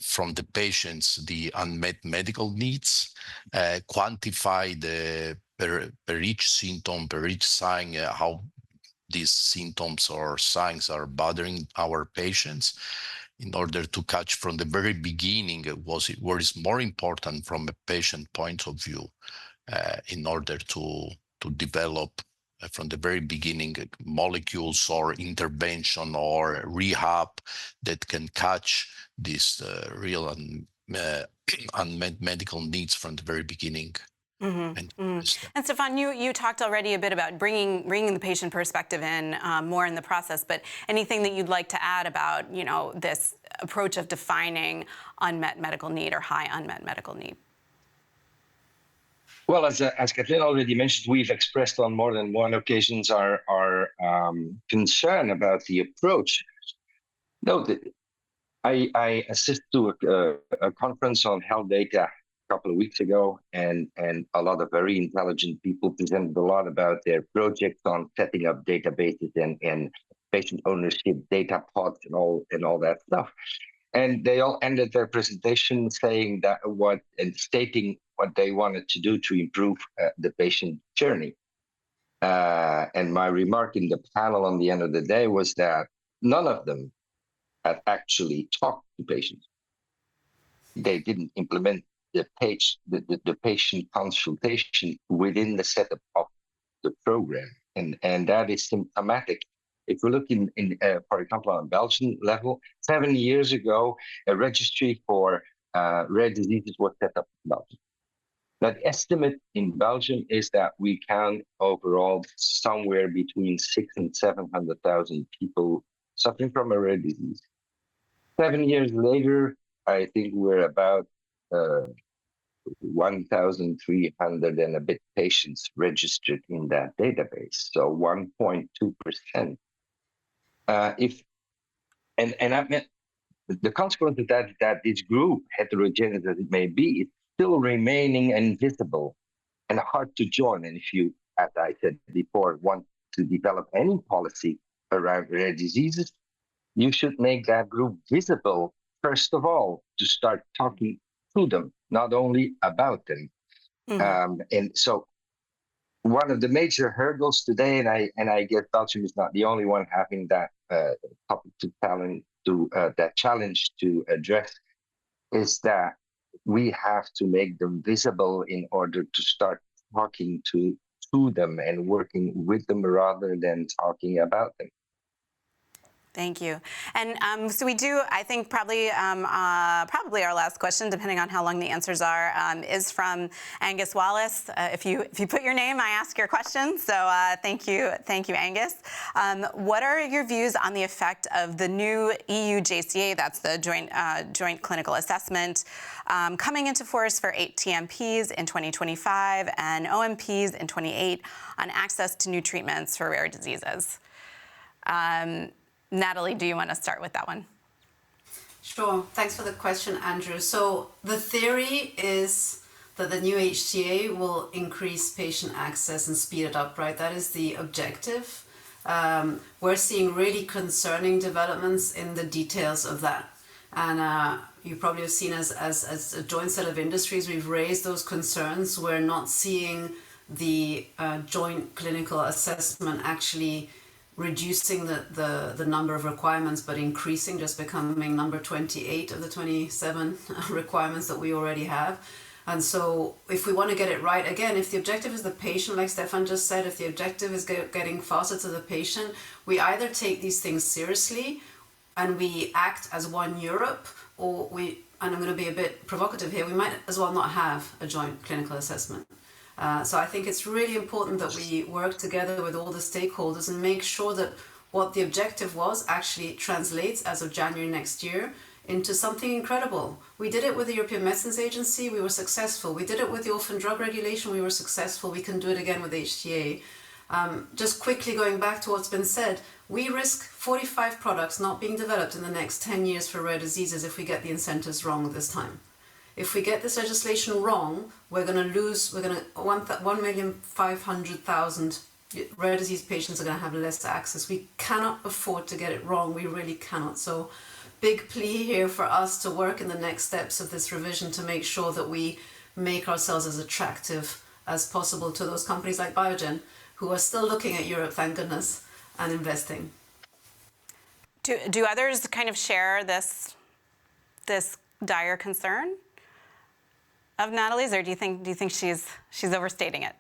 from the patients the unmet medical needs, quantify per each symptom, per each sign, how these symptoms or signs are bothering our patients, in order to catch from the very beginning what is more important from a patient point of view, in order to develop from the very beginning molecules or intervention or rehab that can catch these real unmet medical needs from the very beginning.
Mm-hmm. And Stefan, you talked already a bit about bringing the patient perspective in more in the process, but anything that you'd like to add about this approach of defining unmet medical need or high unmet medical need?
Well, as Kathleen already mentioned, we've expressed on more than one occasions our concern about the approach. No, I assisted to a conference on health data a couple of weeks ago, and a lot of very intelligent people presented a lot about their projects on setting up databases and patient ownership data pods and all that stuff. And they all ended their presentation saying that stating what they wanted to do to improve the patient journey. And my remark in the panel on the end of the day was that none of them had actually talked to patients. They didn't implement the patient consultation within the setup of the program, and that is symptomatic. If we look in for example, on Belgian level, 7 years ago, a registry for rare diseases was set up in Belgium. That estimate in Belgium is that we count overall somewhere between 600,000 and 700,000 people suffering from a rare disease. 7 years later, I think we're about 1,300 and a bit patients registered in that database, so 1.2%. I mean, the consequence of that this group, heterogeneous as it may be, is still remaining invisible and hard to join. And if you, as I said before, want to develop any policy around rare diseases, you should make that group visible, first of all, to start talking to them, not only about them. Mm-hmm. And so one of the major hurdles today, and I guess Belgium is not the only one having that topic that challenge to address, is that we have to make them visible in order to start talking to them and working with them rather than talking about them.
Thank you. And so we do, I think probably our last question, depending on how long the answers are, is from Angus Wallace. If you put your name, I ask your question. So thank you, Angus. What are your views on the effect of the new EU JCA, that's the Joint Clinical Assessment, coming into force for 8 TMPs in 2025 and OMPs in 28 on access to new treatments for rare diseases? Natalie, do you want to start with that one?
Sure. Thanks for the question, Andrew. So the theory is that the new HTA will increase patient access and speed it up, right? That is the objective. We're seeing really concerning developments in the details of that. And you probably have seen as a joint set of industries, we've raised those concerns. We're not seeing the joint clinical assessment actually reducing the number of requirements, but increasing, just becoming number 28 of the 27 requirements that we already have. And so if we want to get it right, again, if the objective is the patient, like Stefan just said, if the objective is getting faster to the patient, we either take these things seriously and we act as one Europe, or and I'm going to be a bit provocative here, we might as well not have a joint clinical assessment. So I think it's really important that we work together with all the stakeholders and make sure that what the objective was actually translates as of January next year into something incredible. We did it with the European Medicines Agency, we were successful. We did it with the Orphan Drug Regulation, we were successful. We can do it again with HTA. Just quickly going back to what's been said, we risk 45 products not being developed in the next 10 years for rare diseases if we get the incentives wrong this time. If we get this legislation wrong, we're going to lose, 1,500,000 rare disease patients are going to have less access. We cannot afford to get it wrong. We really cannot. So big plea here for us to work in the next steps of this revision to make sure that we make ourselves as attractive as possible to those companies like Biogen, who are still looking at Europe, thank goodness, and investing.
Do others kind of share this dire concern of Natalie's, or do you think she's overstating it?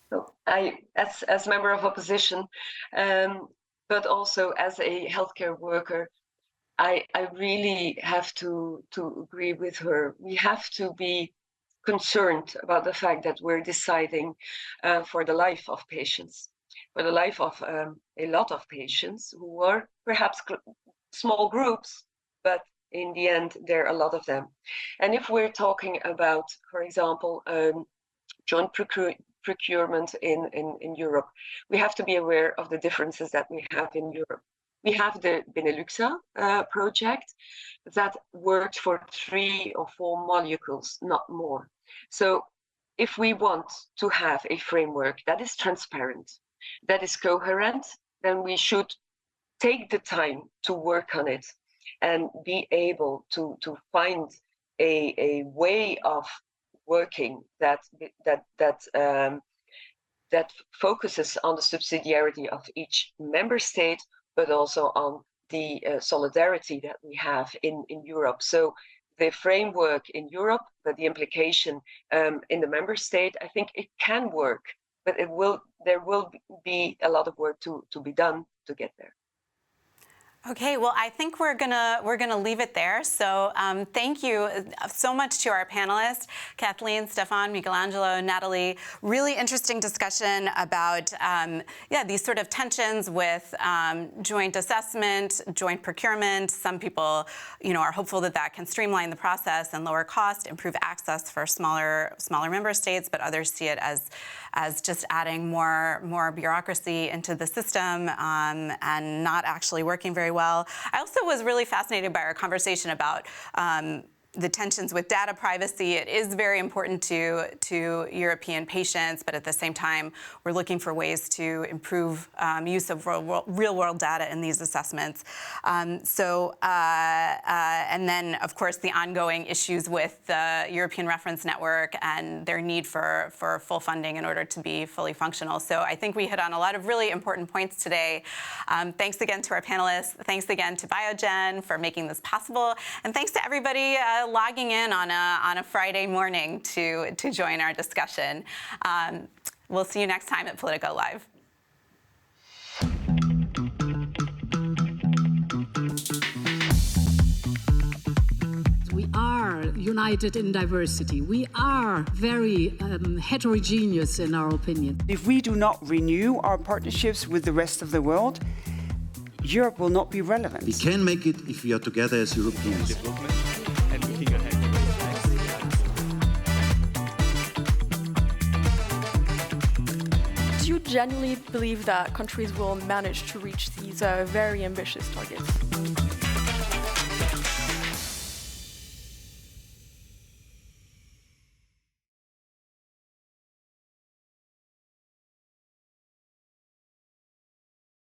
So I, as member of opposition, but also as a healthcare worker, I really have to agree with her. We have to be concerned about the fact that we're deciding for the life of patients, for the life of a lot of patients who are perhaps small groups, but In the end, there are a lot of them. And if we're talking about, for example, joint procurement in Europe, we have to be aware of the differences that we have in Europe. We have the Benelux project that worked for 3 or 4 molecules, not more. So if we want to have a framework that is transparent, that is coherent, then we should take the time to work on it and be able to find a way of working that focuses on the subsidiarity of each member state, but also on the solidarity that we have in Europe. So the framework in Europe, but the implication in the member state, I think it can work, but there will be a lot of work to be done to get there.
Okay, well, I think we're gonna leave it there. So thank you so much to our panelists, Kathleen, Stefan, Michelangelo, Natalie. Really interesting discussion about these sort of tensions with joint assessment, joint procurement. Some people, are hopeful that that can streamline the process and lower cost, improve access for smaller member states, but others see it as just adding more bureaucracy into the system and not actually working very well. I also was really fascinated by our conversation about the tensions with data privacy. It is very important to European patients, but at the same time, we're looking for ways to improve use of real-world data in these assessments. And then, of course, the ongoing issues with the European Reference Network and their need for full funding in order to be fully functional. So I think we hit on a lot of really important points today. Thanks again to our panelists. Thanks again to Biogen for making this possible. And thanks to everybody logging in on a Friday morning to join our discussion. We'll see you next time at Politico Live.
We are united in diversity. We are very heterogeneous in our opinion.
If we do not renew our partnerships with the rest of the world, Europe will not be relevant.
We can make it if we are together as Europeans.
Do you genuinely believe that countries will manage to reach these very ambitious targets?